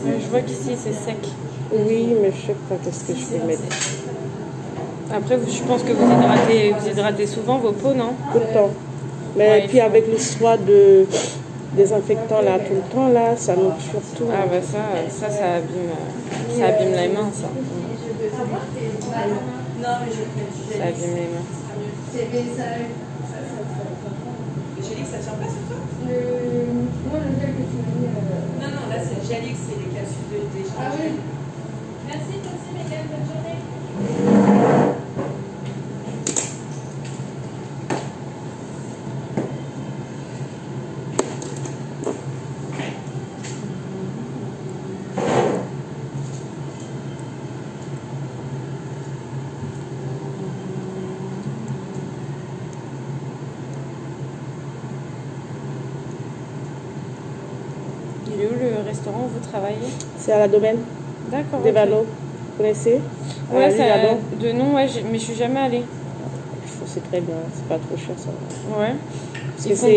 Je vois qu'ici c'est sec. Oui, mais je sais pas qu'est-ce que je peux mettre. Après, je pense que vous hydratez souvent vos peaux, non? Tout le temps. Mais Ouais, puis avec le soin de désinfectant là tout le temps là, ça nous surtout. Ah bah ça abîme les mains, ça. Ça abîme les mains. J'ai dit que ça tient pas sur toi? Moi, le gel que tu m'as mis. Non, non, là c'est Jalix, c'est les capsules de thé. Ah oui. Merci, mesdames, bonne journée. Il est où le restaurant où vous travaillez? C'est à la Domaine D'accord. des ok. Valos. Vous connaissez? Ouais, ça, de nom, ouais, mais je suis jamais allée. c'est très bien, c'est pas trop cher ça. Ouais. Parce Ils que font tout?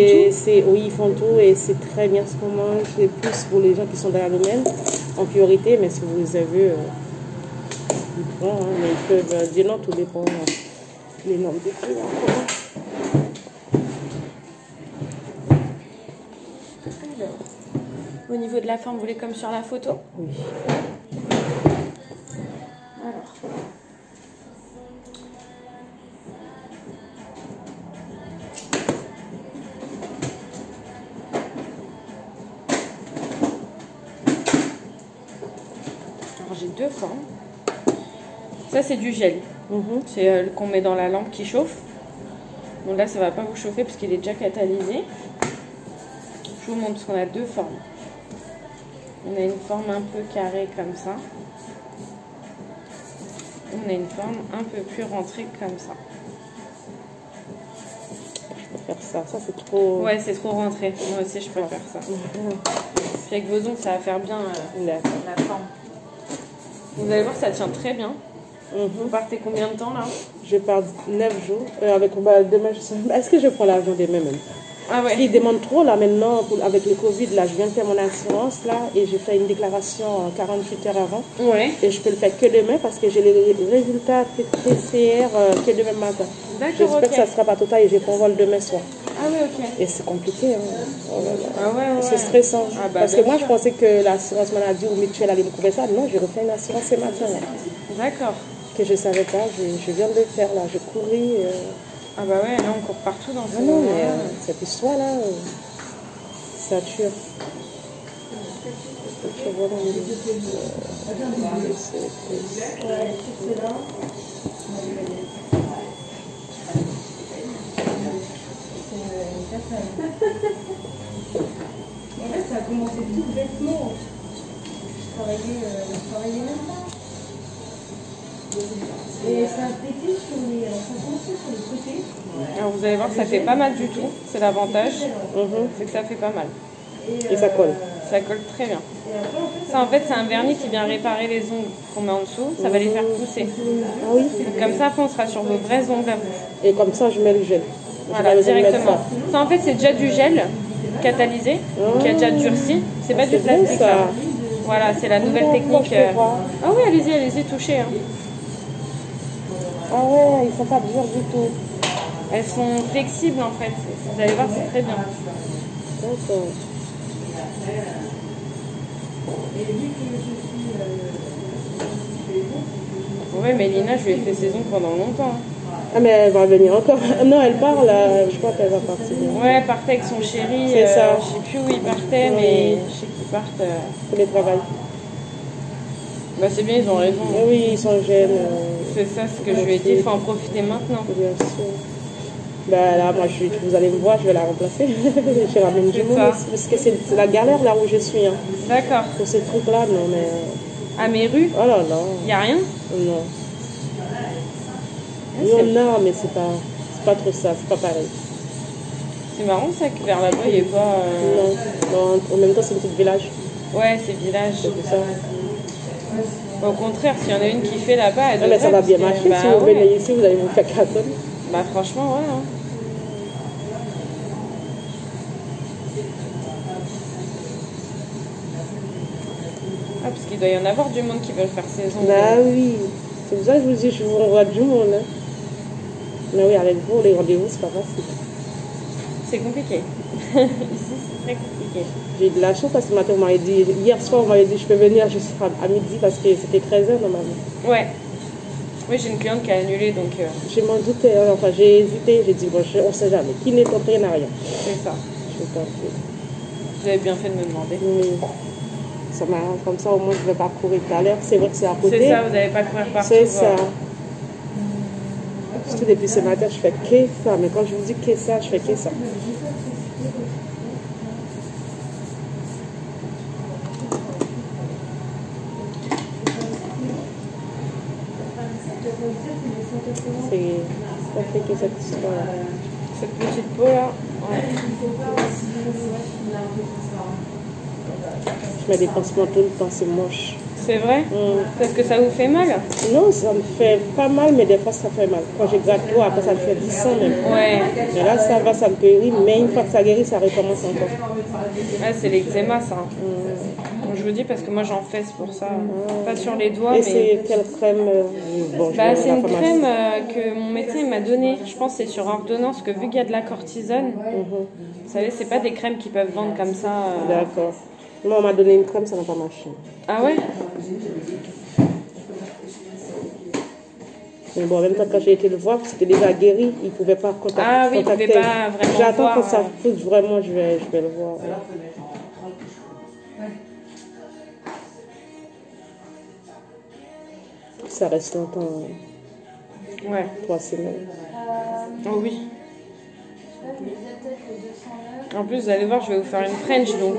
oui, ils font tout et c'est très bien ce qu'on mange. C'est plus pour les gens qui sont dans la domaine en priorité, mais si vous avez, ils prennent, hein, mais ils peuvent dire non, tout dépend les normes des prix. Alors, au niveau de la forme, vous voulez comme sur la photo? Oui. Alors. Alors j'ai deux formes. Ça c'est du gel. C'est qu'on met dans la lampe qui chauffe. Donc là ça va pas vous chauffer parce qu'il est déjà catalysé. Je vous montre parce qu'on a deux formes. On a une forme un peu carrée comme ça. On a une forme un peu plus rentrée comme ça. Je préfère ça. Ça c'est trop. Ouais, c'est trop rentré. Moi aussi je préfère ça. Puis avec vos ongles ça va faire bien la forme. Vous allez voir ça tient très bien. Vous partez combien de temps là? Je pars 9 jours. Avec demain, je sais. Est-ce que je prends l'avion demain même? Ah ouais. Ils demandent trop là maintenant, avec le Covid, là, je viens de faire mon assurance là et j'ai fait une déclaration 48 heures avant. Ouais. Et je peux le faire que demain parce que j'ai les résultats PCR que demain matin. D'accord, J'espère ok. que ça sera pas total et j'ai pas vol demain soir. Ah ouais, ok. Et c'est compliqué. Hein. Oh là là. Ah ouais, ouais. C'est stressant. Ah bah, parce que bien moi, sûr. je pensais que l'assurance maladie ou mutuelle allait me couvrir ça. Non, j'ai refait une assurance ce matin. Là, D'accord. que je savais pas. Je viens de le faire là. Je couris. Ah bah ouais, là on court partout dans ce Non, moment. mais cette histoire là, ça tue. Je vois dans En fait, ça a commencé tout bêtement. Je travaillais même pas. Et ça a pété ça a commencé sur les côtés. Alors vous allez voir que ça fait pas mal du tout. C'est l'avantage. C'est que ça fait pas mal. et ça colle. Ça colle très bien. Ça en fait c'est un vernis qui vient réparer les ongles qu'on met en dessous. Ça va les faire pousser. Ah oui. Donc, comme ça après on sera sur vos vrais ongles à vous. Et comme ça, je mets le gel. Voilà, directement. Ça en fait c'est déjà du gel catalysé qui a déjà durci. C'est pas du c'est bon, plastique ça. là. Voilà, c'est la nouvelle Non, technique. je peux voir. Ah oui, allez-y, touchez. Hein. Ah ouais, ils sont pas durs du tout. Elles sont flexibles en fait. Vous allez voir, c'est très bien. D'accord. Oui, mais Lina, je lui ai fait ses ongles pendant longtemps. Ah mais elle va venir encore. Non, elle part là. Je crois qu'elle va partir. Ouais, elle partait avec son chéri. C'est ça. Je sais plus où il partait, mais je sais qu'ils partent. Pour les travail. Bah c'est bien, ils ont raison. Oui, ils sont jeunes. C'est ça ce que je lui ai dit, il faut en profiter maintenant. Bien sûr. Ben là, moi, vous allez me voir, je vais la remplacer. Je ramène du C'est monde. ça. Parce que c'est la galère là où je suis. Hein. D'accord. Pour ces trucs-là, non, mais. À mes rues, Oh là là. il n'y a rien? Non. Ah, Il y en a, mais c'est pas trop ça, c'est pas pareil. C'est marrant ça que vers là-bas, il n'y ait pas... Non, en même temps, c'est un petit village. Ouais, c'est village. C'est pour ça. Au contraire, s'il y en a une qui fait là-bas, elle Ah, mais ça va devrait, bien parce que, marcher. Si bah, vous ouais. venez ici, vous allez vous faire cartonner. Bah franchement, ouais. Hein. parce qu'il doit y en avoir du monde qui veulent faire ses ongles. Bah oui, c'est pour ça que je vous dis, je vous envoie du monde. Hein. Mais oui, avec vous, les rendez-vous, c'est pas facile. C'est compliqué. Ici, c'est très compliqué. J'ai eu de la chance parce que matin, on m'avait dit, hier soir, on m'avait dit, je peux venir jusqu'à à midi parce que c'était 13h normalement. Ouais. Oui, j'ai une cliente qui a annulé, donc Je m'en doutais, hein. Enfin j'ai hésité, j'ai dit, bon, on sait jamais. Qui n'est tenté n'a rien. c'est ça. Je vais tenter. Vous avez bien fait de me demander. Oui. Ça m'arrange comme ça, au moins je ne vais pas courir tout à l'heure. C'est vrai que c'est à côté. C'est ça, vous n'allez pas courir partout. C'est ça. Surtout depuis ce matin, je fais que ça. Mais quand je vous dis que ça, je fais que ça. Ça fait que cette histoire. Cette petite peau là. Ouais. Je mets des pansements tout le temps, c'est moche. C'est vrai? Parce que ça vous fait mal? Non, ça me fait pas mal, mais des fois ça fait mal. Quand je gratte trop, après ça me fait 10 ans même. Ouais. Mais là, ça va, ça me guérit, mais une fois que ça guérit, ça recommence encore. Ouais, c'est l'eczéma ça. Donc, je vous dis parce que moi j'en fais, c'est pour ça. Pas sur les doigts, Et mais. c'est quelle crème bon, Bah, je c'est vais à une la pharmacie. crème que mon médecin m'a donnée. Je pense que c'est sur ordonnance, que vu qu'il y a de la cortisone, vous savez, c'est pas des crèmes qui peuvent vendre comme ça. D'accord. Moi, on m'a donné une crème, ça n'a pas marché. Ah ouais? Mais bon, en même temps, quand j'ai été le voir, c'était déjà guéri. Il ne pouvait pas contacter. Ah oui, il pouvait pas vraiment J'attends voir, quand ça pousse, vraiment, je vais le voir. Ça reste longtemps, Ouais. 3 semaines. Oh oui. En plus, vous allez voir, je vais vous faire une French. Donc,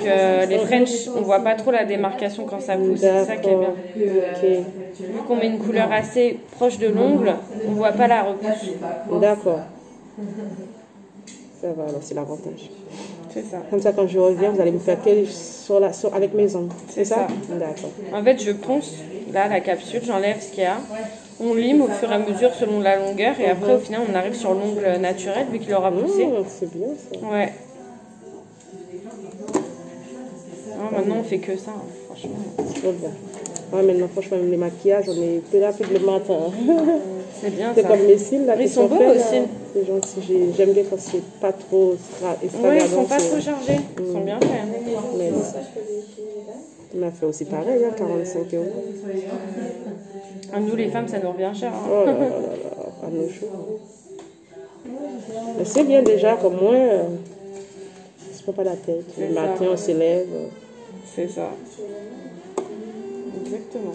les French, on voit pas trop la démarcation quand ça pousse. C'est ça qui est bien. Ok. Vu qu'on met une couleur assez proche de l'ongle, on voit pas la repousse. D'accord. Ça va, alors c'est l'avantage. C'est ça. Comme ça, quand je reviens, vous allez me faire avec mes ongles. C'est ça. D'accord. En fait, je ponce là la capsule, j'enlève ce qu'il y a. On lime au fur et à mesure selon la longueur. Et après, au final, on arrive sur l'ongle naturel vu qu'il aura poussé. C'est bien ça. Ouais. Oh, maintenant, on fait que ça, hein, franchement. C'est trop bien. Ouais, maintenant, franchement, même les maquillages, on est plus rapide le matin. C'est bien C'est ça. comme les cils là. Ils qui sont beaux faits, aussi. là. C'est gentil. J'aime bien quand c'est pas trop Ouais, extravagant. ils sont pas trop chargés. Ils sont bien faits. Hein. Mais il m'a fait aussi pareil, hein, 45 €. Ah, nous, les femmes, ça nous revient cher. Hein. Oh là là là là, à nos jours. Mais c'est bien déjà, comme moi, on se prend pas la tête. Le C'est matin, ça. on s'élève. C'est ça. Exactement.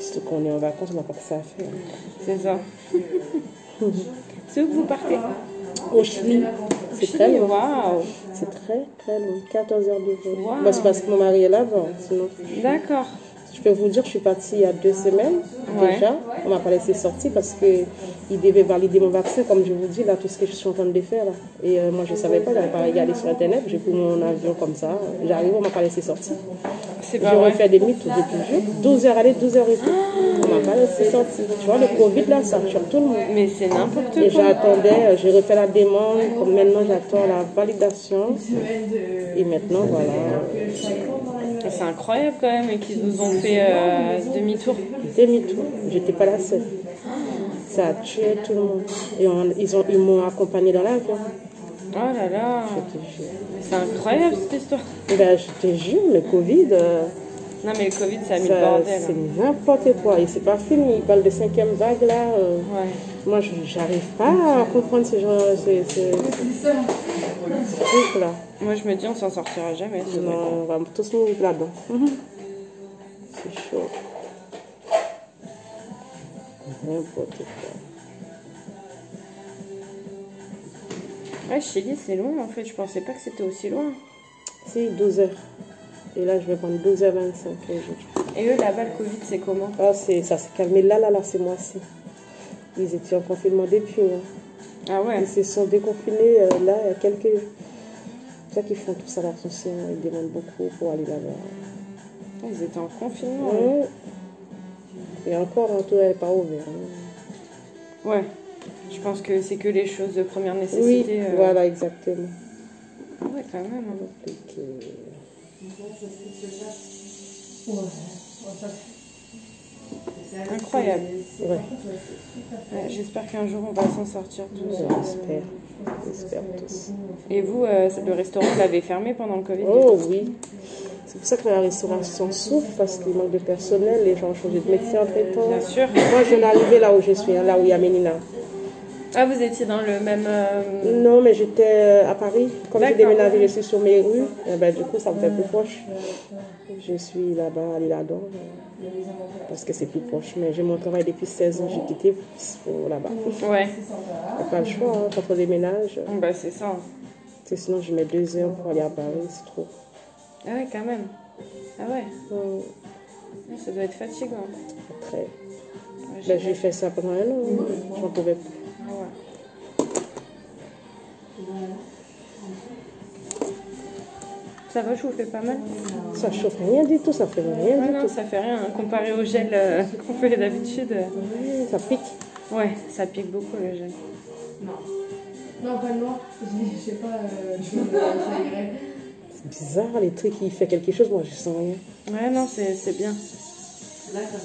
Surtout qu'on est en vacances, on n'a pas que ça à faire. C'est ça. C'est où que vous partez? Au Chili, c'est très loin. Waouh. C'est très très loin. 14 heures de vol. Wow. Bah, c'est parce que mon mari est là-bas. Sinon, D'accord. je peux vous dire, je suis partie il y a 2 semaines Ouais. déjà. On m'a pas laissé sortir parce qu'il devait valider mon vaccin, comme je vous dis, là, tout ce que je suis en train de faire. Là. Et moi, je ne savais pas, j'avais pas regardé sur Internet. J'ai pris mon avion comme ça. J'arrive, on m'a pas laissé sortir. C'est J'ai pas vrai. refait des mythes depuis le jour. 12 heures aller, 12 heures retour. On m'a pas laissé sortir. Tu vois, le Covid, là, ça tue tout le monde. Mais c'est n'importe Et quoi. j'attendais, j'ai refait la demande, comme maintenant j'attends la validation. Et maintenant, voilà, C'est incroyable quand même qu'ils vous ont fait demi-tour. demi-tour. J'étais pas la seule. Ça a tué tout le monde. Et ils m'ont accompagné dans l'avion. Oh là là. Je te jure. C'est incroyable cette histoire. Ben, je te jure, le Covid, Non mais le Covid, ça a mis le bordel. c'est n'importe quoi. Et c'est pas fini. Ils parlent de 5e vague là. Ouais. Moi, j'arrive pas à comprendre ces gens, ces trucs là. Moi je me dis on s'en sortira jamais. ce Non, truc. on va tous mourir là-dedans. C'est chaud. N'importe quoi. Ouais, Chili c'est loin en fait. Je pensais pas que c'était aussi loin. C'est 12 heures. Et là, je vais prendre 12h25 aujourd'hui. Et eux là-bas le Covid c'est comment? Ah, ça s'est calmé là, c'est moi-ci. Ils étaient en confinement depuis. Hein. Ah ouais. Ils se sont déconfinés là, il y a quelques... C'est ça qu'ils font tout ça, l'attention. Ils demandent beaucoup pour aller là-bas. Ils étaient en confinement. Ouais. Et encore, tout n'est pas ouvert. Hein. Ouais. Je pense que c'est que les choses de première Oui, nécessité. voilà, exactement. Ouais, quand même. Hein. Donc, Incroyable. Ouais. Ouais, j'espère qu'un jour on va s'en sortir tous. J'espère. J'espère tous. Et vous, le restaurant, vous l'avez fermé pendant le Covid? Oh oui. C'est pour ça que la restauration souffre, parce qu'il manque de personnel, les gens ont changé de métier entre temps. Bien sûr. Moi, je viens d'arriver là où je suis, là où il y a Ménina. Ah, vous étiez dans le même... Non, mais j'étais à Paris. Comme j'ai D'accord. déménagé, je suis sur mes rues. Et ben, du coup, ça me fait plus proche. Je suis là-bas, à l'Isle-Adam, parce que c'est plus proche. Mais j'ai mon travail depuis 16 ans, j'ai quitté pour là-bas. Ouais. Il n'y a pas le choix, hein, quand on déménage. Bah, c'est ça. Sinon, je mets 2 heures pour aller à Paris, c'est trop. Ah ouais, quand même. Ah ouais. Hum, Ça doit être fatigant. Très. Ouais, Ben, j'ai fait ça pendant 1 an, hein. J'en pouvais plus. Ah ouais. Ça va, je vous fais pas mal? Ça chauffe rien du tout, ça fait rien Ouais, du non, tout. ça fait rien, hein, comparé au gel qu'on fait d'habitude. Ça pique. Ouais, ça pique beaucoup le gel. Non, pas le noir. Je sais pas, ça irait. C'est bizarre, les trucs, il fait quelque chose, moi je sens rien. Ouais, non, c'est bien.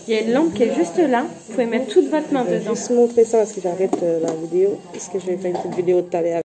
Il y a une lampe qui est juste là. Vous pouvez mettre toute votre main Je vais dedans. juste montrer ça parce que j'arrête la vidéo. Parce que je vais faire une petite vidéo tout à l'heure.